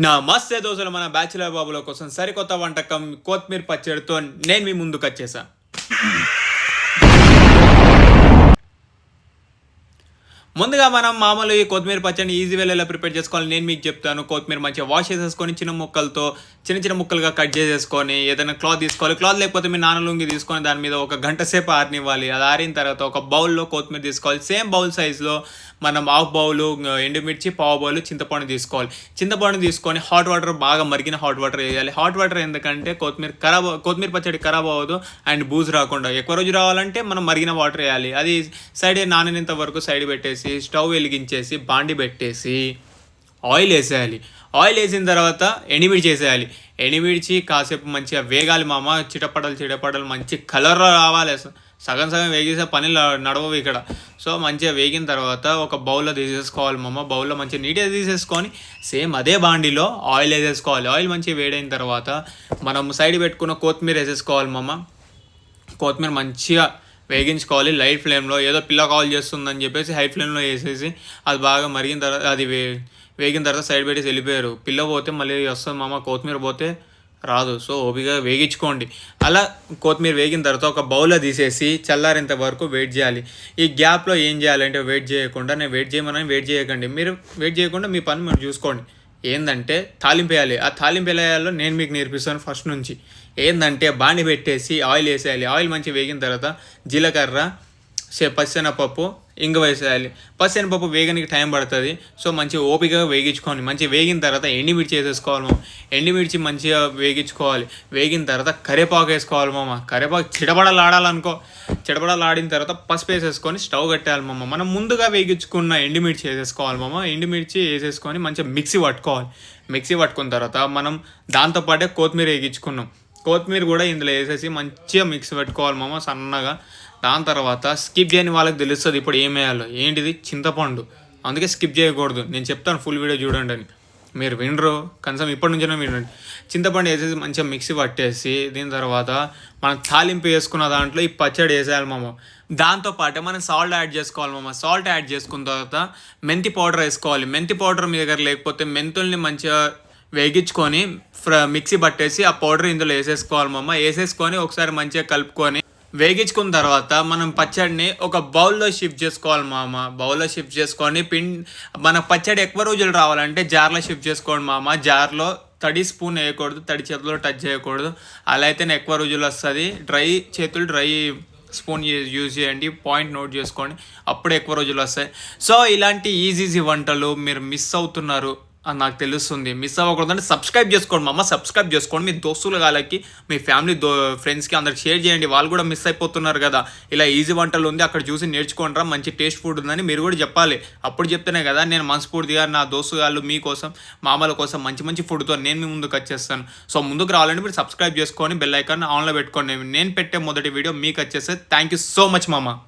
నమస్తే దోస్తులు, మన బ్యాచిలర్ బాబుల కోసం సరికొత్త వంటకం కొత్తిమీర పచ్చడితో నేను మీ ముందుకు వచ్చేసా. ముందుగా మనం మామూలు ఈ కొత్తిమీర పచ్చడిని ఈజీ వేలో ఎలా ప్రిపేర్ చేసుకోవాలి నేను మీకు చెప్తాను. కొత్తిమీర మంచిగా వాష్ చేసేసుకొని చిన్న ముక్కలుగా కట్ చేసేసుకొని ఏదైనా క్లాత్ తీసుకోవాలి. క్లాత్ లేకపోతే మీరు నాన్న లుంగి తీసుకొని దాని మీద ఒక గంట సేపు ఆరనివ్వాలి. అది ఆరిన తర్వాత ఒక బౌల్లో కొత్తిమీర తీసుకోవాలి. సేమ్ బౌల్ సైజులో మనం హాఫ్ బౌలు ఎండుమిర్చి, పావు బౌలు చింతపండు తీసుకోవాలి. చింతపండు తీసుకొని హాట్ వాటర్, బాగా మరిగిన హాట్ వాటర్ వేయాలి. హాట్ వాటర్ ఎందుకంటే కొత్తిమీర పచ్చడి ఖరాబ్ అవ్వదు అండ్ బూజు రాకుండా. ఎక్కువ రోజు రావాలంటే మనం మరిగిన వాటర్ వేయాలి. అది సైడ్ నానినంత వరకు సైడ్ పెట్టేసి స్టవ్ వెలిగించేసి బాండి పెట్టేసి ఆయిల్ వేసేయాలి. ఆయిల్ వేసిన తర్వాత ఎండుమిర్చి వేసేయాలి. ఎండుమిర్చి కాసేపు మంచిగా వేగాలి మామ. చిటపడలు మంచి కలర్ రావాలి. సగం వేగేసే పని నడవవు ఇక్కడ. సో మంచిగా వేగిన తర్వాత ఒక బౌల్లో తీసేసుకోవాలి మామ. బౌల్లో మంచిగా నీట్గా తీసేసుకొని సేమ్ అదే బాండిలో ఆయిల్ వేసేసుకోవాలి. ఆయిల్ మంచిగా వేడైన తర్వాత మనం సైడ్ పెట్టుకున్న కొత్తిమీర వేసేసుకోవాలి మామ. కొత్తిమీర మంచిగా వేగించుకోవాలి లైట్ ఫ్లేమ్లో. ఏదో పిల్ల కాల్ చేస్తుందని చెప్పేసి హై ఫ్లేమ్లో వేసేసి అది బాగా మరిగిన తర్వాత అది వేగిన తర్వాత సైడ్ పెట్టేసి వెళ్ళిపోయారు. పిల్ల పోతే మళ్ళీ వస్తుంది మామ, కొత్తిమీర పోతే రాదు. సో ఓపిగా వేగించుకోండి. అలా కొత్తిమీర వేగిన తర్వాత ఒక బౌల్లో తీసేసి చల్లారేంత వరకు వెయిట్ చేయాలి. ఈ గ్యాప్లో ఏం చేయాలంటే వెయిట్ చేయకండి. మీరు వెయిట్ చేయకుండా మీ పని మీరు చూసుకోండి. ఏంటంటే తాలింపు వేయాలి. ఆ తాలింపు ఎలా వేయాలో నేను మీకు నేర్పిస్తాను ఫస్ట్ నుంచి. ఏంటంటే బాండి పెట్టేసి ఆయిల్ వేసేయాలి. ఆయిల్ మంచిగా వేగిన తర్వాత జీలకర్ర, పచ్చెనపప్పు, ఇంగ వేసేయాలి. పచ్చెనపప్పు వేగనికి టైం పడుతుంది. సో మంచిగా ఓపికగా వేగించుకోండి. మంచిగా వేగిన తర్వాత ఎండుమిర్చి వేసేసుకోవాలి మామ. ఎండుమిర్చి మంచిగా వేగించుకోవాలి. వేగిన తర్వాత కరివేపాకు వేసుకోవాలి మామ. కరివేపాకు చిడబడలాడిన తర్వాత పసుపు వేసేసుకొని స్టవ్ కట్టేయాలి మామ. మనం ముందుగా వేగించుకున్న ఎండుమిర్చి వేసేసుకోవాలి మామ. ఎండుమిర్చి వేసేసుకొని మంచిగా మిక్సీ పట్టుకున్న తర్వాత మనం దాంతోపాటే కొత్తిమీర వేగించుకున్నాం. కొత్తిమీర కూడా ఇందులో వేసేసి మంచిగా మిక్సీ పెట్టుకోవాలి మామ సన్నగా. దాని తర్వాత స్కిప్ చేయని వాళ్ళకి తెలుస్తుంది ఇప్పుడు ఏం వేయాలో. ఏంటిది? చింతపండు. అందుకే స్కిప్ చేయకూడదు. నేను చెప్తాను ఫుల్ వీడియో చూడండి అని. మీరు వినరు కనీసం ఇప్పటి నుంచైనా వినండి. చింతపండు వేసేసి మంచిగా మిక్సీ పట్టేసి దీని తర్వాత మనం తాలింపు వేసుకున్న దాంట్లో ఈ పచ్చడి వేసేయాలి మామ. దాంతోపాటు మనం సాల్ట్ యాడ్ చేసుకోవాలి మామ. సాల్ట్ యాడ్ చేసుకున్న తర్వాత మెంతి పౌడర్ వేసుకోవాలి. మెంతి పౌడర్ మీ దగ్గర లేకపోతే మెంతుల్ని మంచిగా వేగించుకొని మిక్సీ పట్టేసి ఆ పౌడర్ ఇందులో వేసేసుకోవాలి మామ. వేసేసుకొని ఒకసారి మంచిగా కలుపుకొని వేగించుకున్న తర్వాత మనం పచ్చడిని ఒక బౌల్లో షిఫ్ట్ చేసుకోవాలి మామ. బౌల్లో షిఫ్ట్ చేసుకొని మన పచ్చడి ఎక్కువ రోజులు రావాలంటే జార్లో షిఫ్ట్ చేసుకోండి మామ. జార్లో తడి స్పూన్ వేయకూడదు, తడి చేతుల్లో టచ్ చేయకూడదు. అలా అయితేనే ఎక్కువ రోజులు వస్తుంది. డ్రై స్పూన్ యూజ్ చేయండి. పాయింట్ నోట్ చేసుకోండి, అప్పుడు ఎక్కువ రోజులు వస్తాయి. సో ఇలాంటి ఈజీ వంటలు మీరు మిస్ అవుతున్నారు అని నాకు తెలుస్తుంది. మిస్ అవ్వకూడదంటే సబ్స్క్రైబ్ చేసుకోండి మామ. సబ్స్క్రైబ్ చేసుకోండి. మీ దోస్తులు వాళ్ళకి, మీ ఫ్యామిలీ ఫ్రెండ్స్కి అందరికి షేర్ చేయండి. వాళ్ళు కూడా మిస్ అయిపోతున్నారు కదా. ఇలా ఈజీ వంటలు ఉంది, అక్కడ చూసి నేర్చుకోండిరా, మంచి టేస్ట్ ఫుడ్ ఉందని మీరు కూడా చెప్పాలి. అప్పుడు చెప్తేనే కదా నేను మనస్ఫూర్తిగా నా దోస్తు వాళ్ళు మీకోసం, మామల కోసం మంచి ఫుడ్తో నేను మీ ముందుకు వచ్చేస్తాను. సో ముందుకు రావాలంటే మీరు సబ్స్క్రైబ్ చేసుకొని బెల్ ఐకాన్ ఆన్లో పెట్టుకోండి. నేను పెట్టే మొదటి వీడియో మీకు వచ్చేస్తే. థ్యాంక్ యూ సో మచ్ మామ.